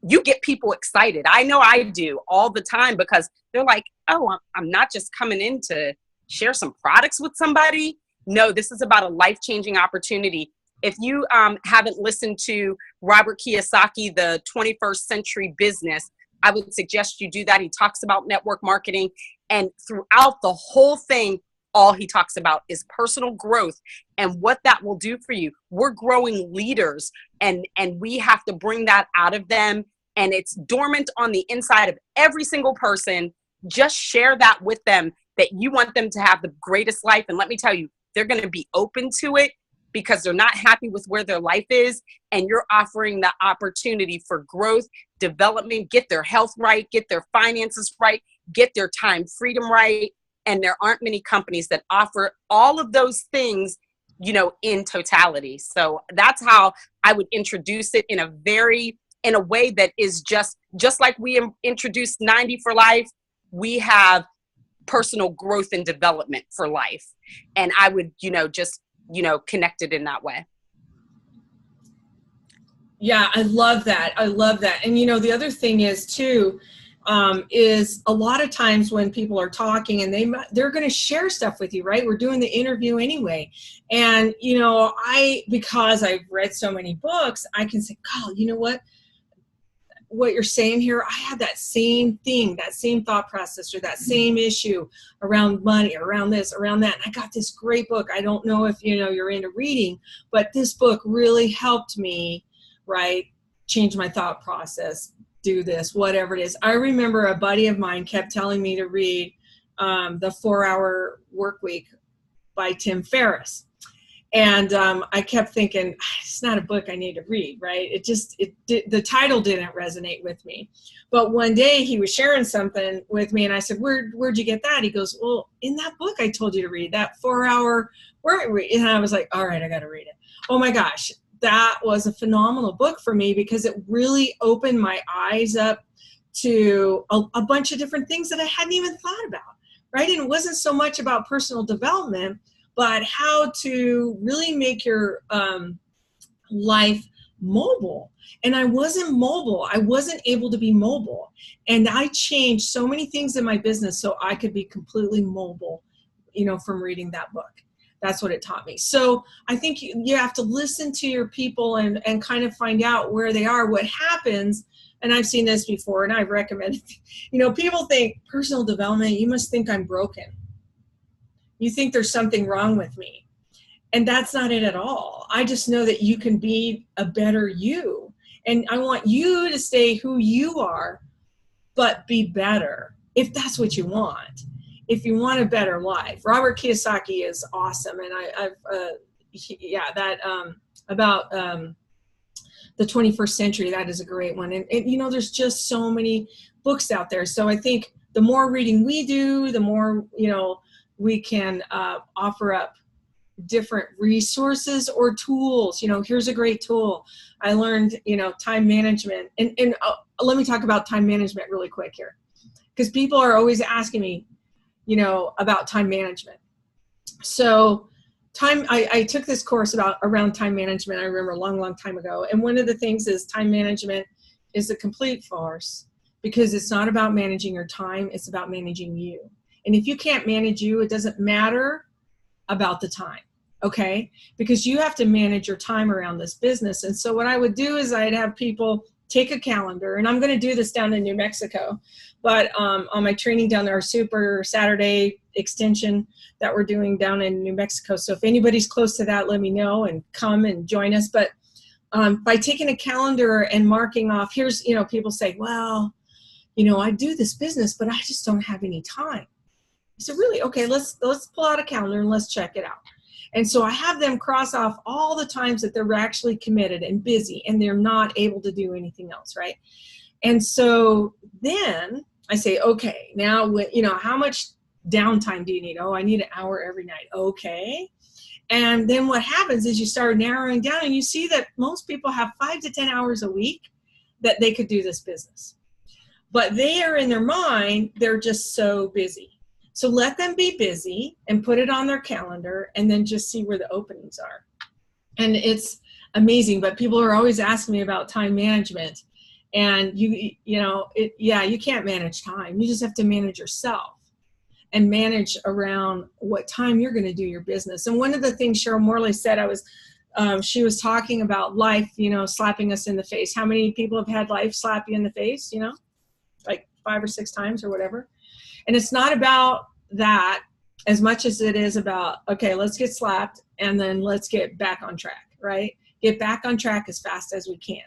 you get people excited. I know I do all the time, because they're like, oh, I'm not just coming in to share some products with somebody. No, this is about a life-changing opportunity. If you haven't listened to Robert Kiyosaki, The 21st Century Business, I would suggest you do that. He talks about network marketing, and throughout the whole thing, all he talks about is personal growth and what that will do for you. We're growing leaders, and we have to bring that out of them, and it's dormant on the inside of every single person. Just share that with them, that you want them to have the greatest life. And let me tell you, they're going to be open to it, because they're not happy with where their life is, and you're offering the opportunity for growth, development, get their health right, get their finances right, get their time freedom right. And there aren't many companies that offer all of those things, in totality. So that's how I would introduce it in a way that is just like we introduced 90 for life. we have personal growth and development for life. And I would, just, connect it in that way. Yeah, I love that. I love that. And, the other thing is too, is a lot of times when people are talking and they're going to share stuff with you, right? We're doing the interview anyway. And, because I've read so many books, I can say, God, you know what you're saying here, I had that same thing, that same thought process, or that same issue around money, around this, around that. And I got this great book. I don't know if, you're into reading, but this book really helped me, right? Change my thought process, do this, whatever it is. I remember a buddy of mine kept telling me to read The 4-Hour Workweek by Tim Ferriss. And I kept thinking, it's not a book I need to read, right? The title didn't resonate with me. But one day he was sharing something with me and I said, where'd you get that? He goes, well, in that book I told you to read, that 4-Hour Workweek. And I was like, all right, I got to read it. Oh my gosh. That was a phenomenal book for me because it really opened my eyes up to a bunch of different things that I hadn't even thought about, right? And it wasn't so much about personal development, but how to really make your life mobile. And I wasn't mobile. I wasn't able to be mobile. And I changed so many things in my business so I could be completely mobile, from reading that book. That's what it taught me. So I think you have to listen to your people and kind of find out where they are. What happens, and I've seen this before, and I've recommended, people think personal development, you must think I'm broken. You think there's something wrong with me. And that's not it at all. I just know that you can be a better you. And I want you to stay who you are, but be better if that's what you want. If you want a better life. Robert Kiyosaki is awesome. And about the 21st century, that is a great one. And there's just so many books out there. So I think the more reading we do, the more, we can offer up different resources or tools. Here's a great tool. I learned, time management. And let me talk about time management really quick here. Because people are always asking me, about time management. So I took this course around time management, I remember a long, long time ago. And one of the things is time management is a complete farce because it's not about managing your time. It's about managing you. And if you can't manage you, it doesn't matter about the time. Okay. Because you have to manage your time around this business. And so what I would do is I'd have people take a calendar, and I'm going to do this down in New Mexico, but on my training down there, our Super Saturday extension that we're doing down in New Mexico. So if anybody's close to that, let me know and come and join us. But by taking a calendar and marking off, here's, people say, well, I do this business, but I just don't have any time. So really, okay, let's pull out a calendar and let's check it out. And so I have them cross off all the times that they're actually committed and busy and they're not able to do anything else, right? And so then I say, okay, now, how much downtime do you need? Oh, I need an hour every night. Okay. And then what happens is you start narrowing down and you see that most people have 5 to 10 hours a week that they could do this business. But they are in their mind, they're just so busy. So let them be busy and put it on their calendar and then just see where the openings are. And it's amazing, but people are always asking me about time management. And you can't manage time. You just have to manage yourself and manage around what time you're going to do your business. And one of the things Cheryl Morley said, she was talking about life, slapping us in the face. How many people have had life slap you in the face, like 5 or 6 times or whatever? And it's not about that as much as it is about, okay, let's get slapped and then let's get back on track, right? Get back on track as fast as we can.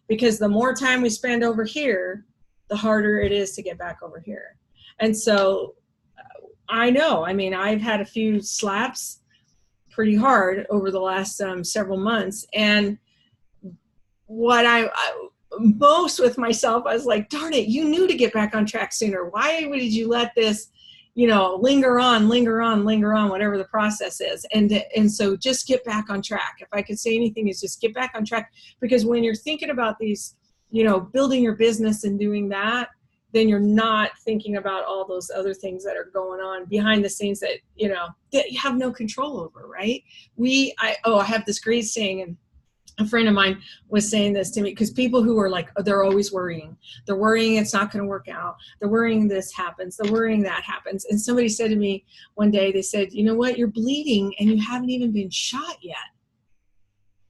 Because the more time we spend over here, the harder it is to get back over here. And so I know, I've had a few slaps pretty hard over the last several months. And what most with myself, I was like, darn it, you knew to get back on track sooner. Why did you let this, linger on, whatever the process is. And so just get back on track. If I could say anything, is just get back on track. Because when you're thinking about these, building your business and doing that, then you're not thinking about all those other things that are going on behind the scenes that, that you have no control over, right? I have this great saying, and a friend of mine was saying this to me, because people who are like, they're always worrying. They're worrying it's not going to work out. They're worrying this happens. They're worrying that happens. And somebody said to me one day, they said, you know what, you're bleeding and you haven't even been shot yet.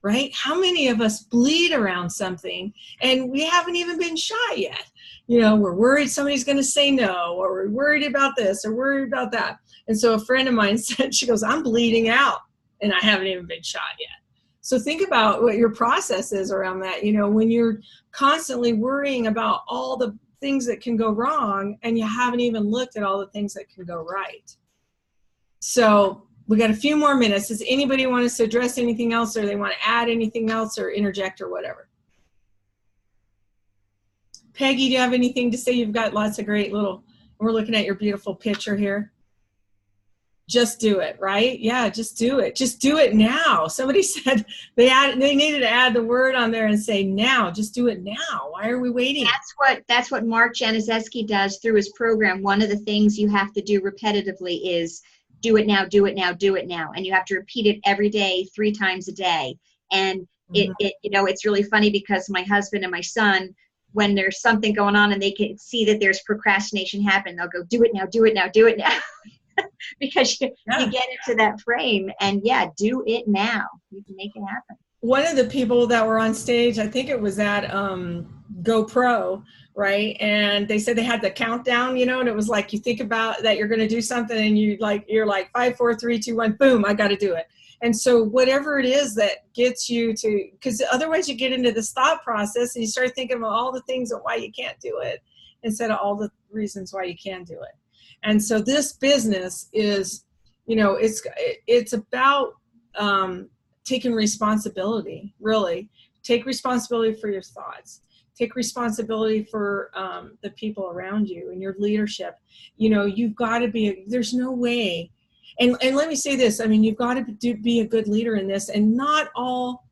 Right? How many of us bleed around something and we haven't even been shot yet? We're worried somebody's going to say no, or we're worried about this or worried about that. And so a friend of mine said, she goes, I'm bleeding out and I haven't even been shot yet. So think about what your process is around that. When you're constantly worrying about all the things that can go wrong and you haven't even looked at all the things that can go right. So we got a few more minutes. Does anybody want us to address anything else, or they want to add anything else or interject or whatever? Peggy, do you have anything to say? You've got lots of great we're looking at your beautiful picture here. Just do it, right? Yeah, just do it. Just do it now. Somebody said they needed to add the word on there and say now. Just do it now. Why are we waiting? That's what Mark Januszewski does through his program. One of the things you have to do repetitively is do it now, do it now, do it now. And you have to repeat it every day, 3 times a day. And it's really funny because my husband and my son, when there's something going on and they can see that there's procrastination happening, they'll go, do it now, do it now, do it now. Because you get into that frame and do it now. You can make it happen. One of the people that were on stage, I think it was at GoPro, right? And they said they had the countdown, and it was like, you think about that you're going to do something and you're like 5, 4, 3, 2, 1, boom, I got to do it. And so whatever it is that gets you to, because otherwise you get into this thought process and you start thinking about all the things of why you can't do it instead of all the reasons why you can do it. And so this business is, it's about taking responsibility, really. Take responsibility for your thoughts. Take responsibility for the people around you and your leadership. You've got to there's no way. And let me say this, you've got to be a good leader in this. And not all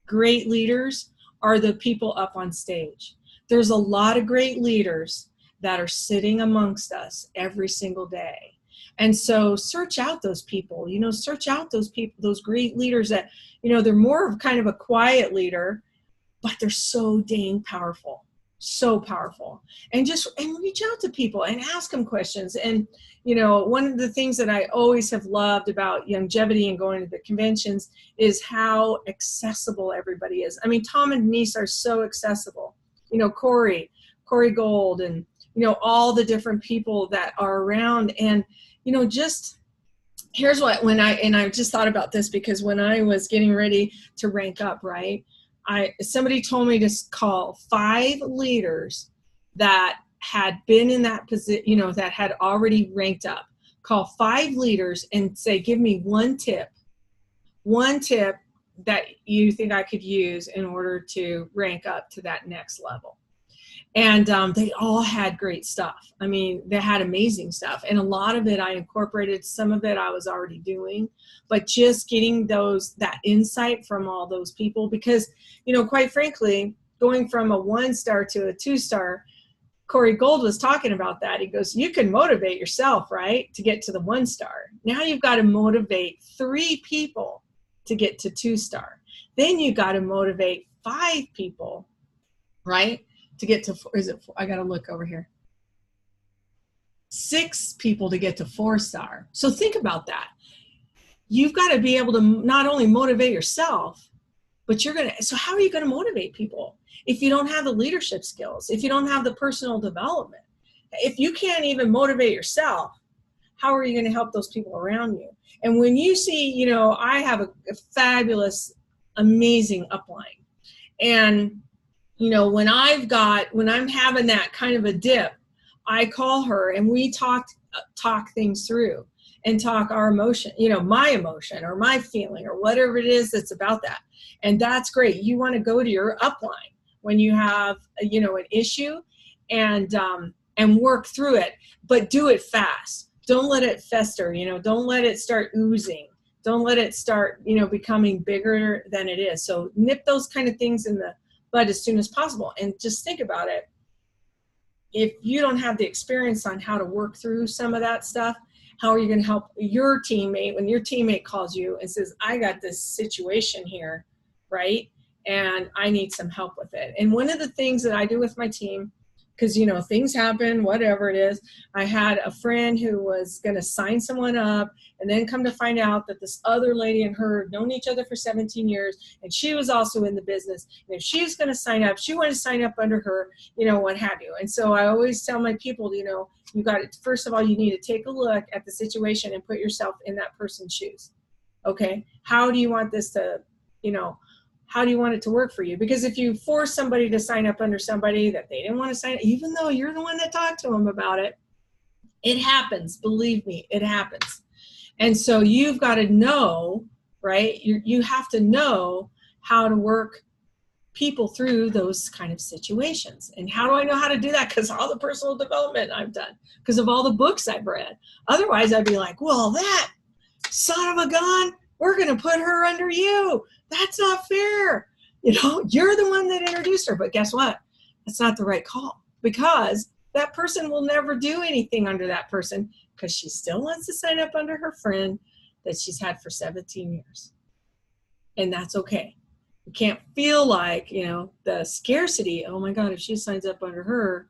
great leaders are the people up on stage. There's a lot of great leaders that are sitting amongst us every single day. And so search out those people, search out those people, those great leaders that, they're more of kind of a quiet leader, but they're so dang powerful, so powerful. And reach out to people and ask them questions. And, one of the things that I always have loved about longevity and going to the conventions is how accessible everybody is. Tom and Denise are so accessible. Corey Gold, and all the different people that are around. And, just here's what, I just thought about this because when I was getting ready to rank up, right, somebody told me to call 5 leaders that had been in that position, that had already ranked up. Call 5 leaders and say, give me one tip that you think I could use in order to rank up to that next level. And they all had great stuff. They had amazing stuff. And a lot of it I incorporated. Some of it I was already doing. But just getting that insight from all those people. Because, quite frankly, going from a 1-star to a 2-star, Corey Gold was talking about that. He goes, you can motivate yourself, right, to get to the 1-star. Now you've got to motivate 3 people to get to 2-star. Then you got to motivate 5 people, right, to get to, I got to look over here. 6 people to get to 4-star. So think about that. You've got to be able to not only motivate yourself, but so how are you going to motivate people if you don't have the leadership skills, if you don't have the personal development? If you can't even motivate yourself, how are you going to help those people around you? And when you see, I have a fabulous, amazing upline. And when I'm having that kind of a dip, I call her and we talk things through and talk our emotion, my emotion or my feeling or whatever it is that's about that. And that's great. You want to go to your upline when you have, an issue and work through it, but do it fast. Don't let it fester, don't let it start oozing. Don't let it start, becoming bigger than it is. So nip those kind of things in the bud as soon as possible. And just think about it. if you don't have the experience on how to work through some of that stuff, how are you going to help your teammate when your teammate calls you and says, I got this situation here, right? And I need some help with it. And one of the things that I do with my team, because, you know, things happen, whatever it is. I had a friend who was going to sign someone up and then come to find out that this other lady and her had known each other for 17 years, and she was also in the business. And if she was going to sign up, she wanted to sign up under her, you know, what have you. And so I always tell my people, you know, you got it. First of all, you need to take a look at the situation and put yourself in that person's shoes. Okay. How do you want this to, you know, how do you want it to work for you? Because if you force somebody to sign up under somebody that they didn't want to sign up, even though you're the one that talked to them about it, it happens. Believe me, it happens. And so you've got to know, right? You have to know how to work people through those kind of situations. And how do I know how to do that? Because all the personal development I've done, because of all the books I've read. Otherwise, I'd be like, well, that son of a gun, we're going to put her under you. That's not fair. You know, you're the one that introduced her. But guess what? That's not the right call, because that person will never do anything under that person, because she still wants to sign up under her friend that she's had for 17 years. And that's okay. You can't feel like, you know, the scarcity. Oh my God, if she signs up under her,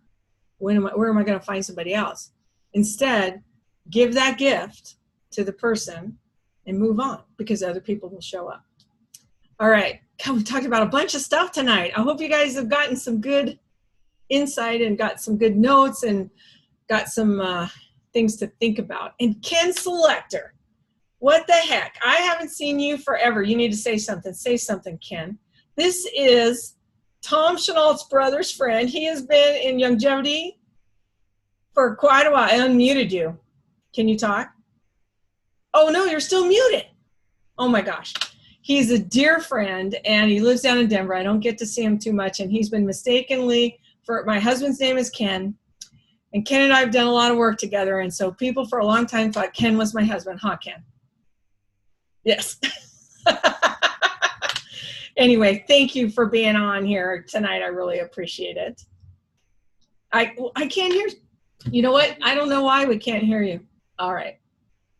where am I going to find somebody else? Instead, give that gift to the person and move on, because other people will show up. All right, we talked about a bunch of stuff tonight. I hope you guys have gotten some good insight and got some good notes and got some things to think about. And Ken Selector, what the heck? I haven't seen you forever. You need to say something. Say something, Ken. This is Tom Chenault's brother's friend. He has been in Longevity for quite a while. I unmuted you. Can you talk? Oh, no, you're still muted. Oh, my gosh. He's a dear friend, and he lives down in Denver. I don't get to see him too much, and he's been mistakenly, my husband's name is Ken, and Ken and I have done a lot of work together, and so people for a long time thought Ken was my husband. Huh, Ken? Yes. Anyway, thank you for being on here tonight. I really appreciate it. I can't hear. You know what? I don't know why we can't hear you. All right.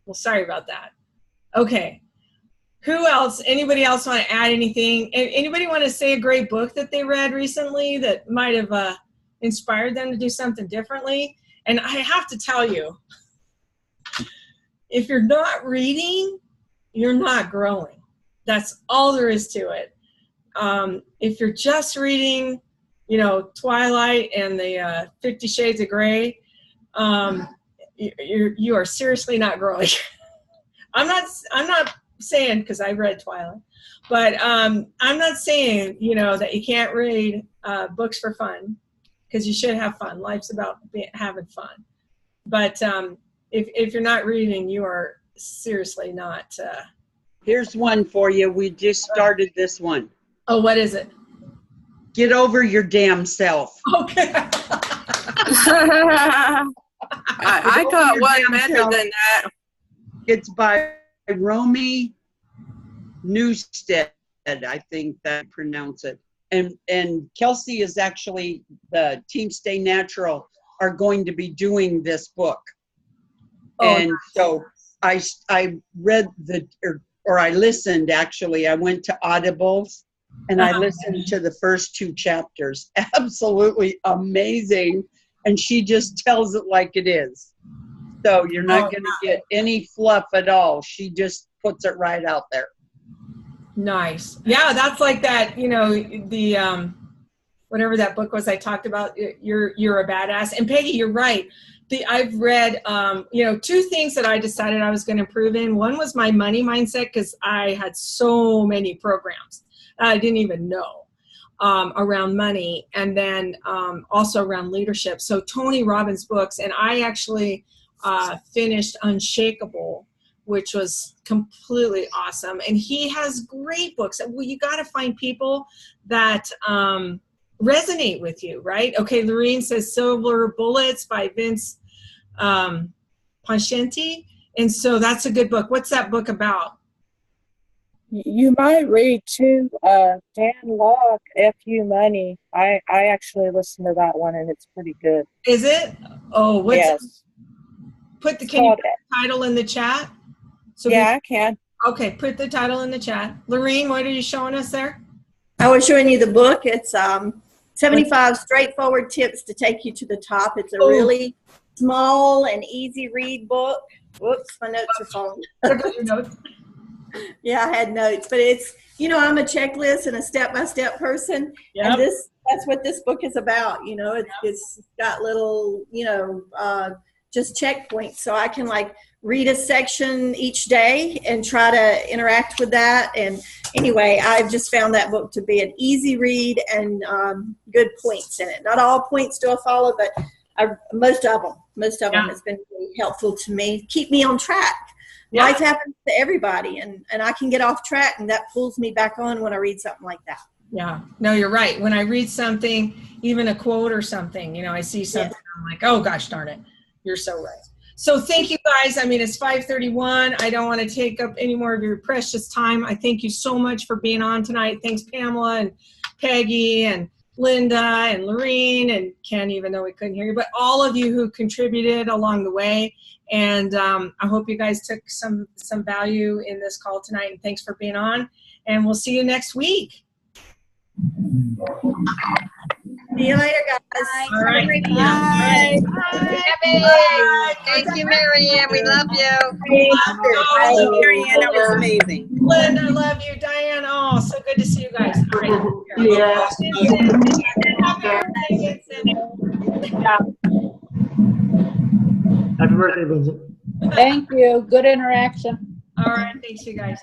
Well, sorry about that. Okay. Who else? Anybody else want to add anything? Anybody want to say a great book that they read recently that might have inspired them to do something differently? And I have to tell you, if you're not reading, you're not growing. That's all there is to it. If you're just reading, you know, Twilight and the 50 Shades of Grey, you are seriously not growing. I'm not saying, because I read Twilight, but I'm not saying, you know, that you can't read books for fun, because you should have fun. Life's about having fun. But if you're not reading, you are seriously not. Here's one for you. We just started this one. Oh, what is it? Get over your damn self. Okay. I got one better than that. It's by Romy Newstead, I think that I pronounce it. And Kelsey is actually, the Team Stay Natural are going to be doing this book. Oh, and so I read or I listened, actually. I went to Audibles and I listened to the first 2 chapters. Absolutely amazing. And she just tells it like it is. So you're not going to get any fluff at all. She just puts it right out there. Nice. Yeah, that's like that, you know, the whatever that book was I talked about, you're a badass. And Peggy, you're right. I've read, you know, 2 things that I decided I was going to improve in. One was my money mindset, because I had so many programs I didn't even know around money, and then also around leadership. So Tony Robbins' books, and I actually finished Unshakable, which was completely awesome. And he has great books. Well, you got to find people that resonate with you, right? Okay, Lorene says Silver Bullets by Vince Ponchenti. And so that's a good book. What's that book about? You might read too, Dan Locke, FU Money. I actually listened to that one and it's pretty good. Is it? Oh, what's Yes. can you called- put the title in the chat? So Yeah, I can. Okay, put the title in the chat. Lorene, what are you showing us there? I was showing you the book. It's 75 straightforward tips to take you to the top. It's a really small and easy read book. Whoops, my notes are falling. Your notes. Yeah, I had notes, but it's, you know, I'm a checklist and a step-by-step person. Yep. And that's what this book is about. You know, it's got little, you know, just checkpoints. So I can like read a section each day and try to interact with that. And anyway, I've just found that book to be an easy read and good points in it. Not all points do I follow, but most of them has been really helpful to me. Keep me on track. Yeah. Life happens to everybody, and I can get off track, and that pulls me back on when I read something like that. Yeah, no, you're right. When I read something, even a quote or something, you know, I see something, I'm like, oh gosh darn it, you're so right. So thank you guys. I mean, it's 5:31. I don't want to take up any more of your precious time. I thank you so much for being on tonight. Thanks Pamela and Peggy and Linda and Lorene and Ken, even though we couldn't hear you, but all of you who contributed along the way. And I hope you guys took some value in this call tonight. And thanks for being on. And we'll see you next week. See you later, guys. All right. Bye. Bye. Thank you, Marianne. We love you. Thank you, Marianne. That was amazing. Linda, I love you. Diane, oh, so good to see you guys. All right. Yeah. Happy birthday, Lindsay. Thank you. Good interaction. All right. Thanks, you guys.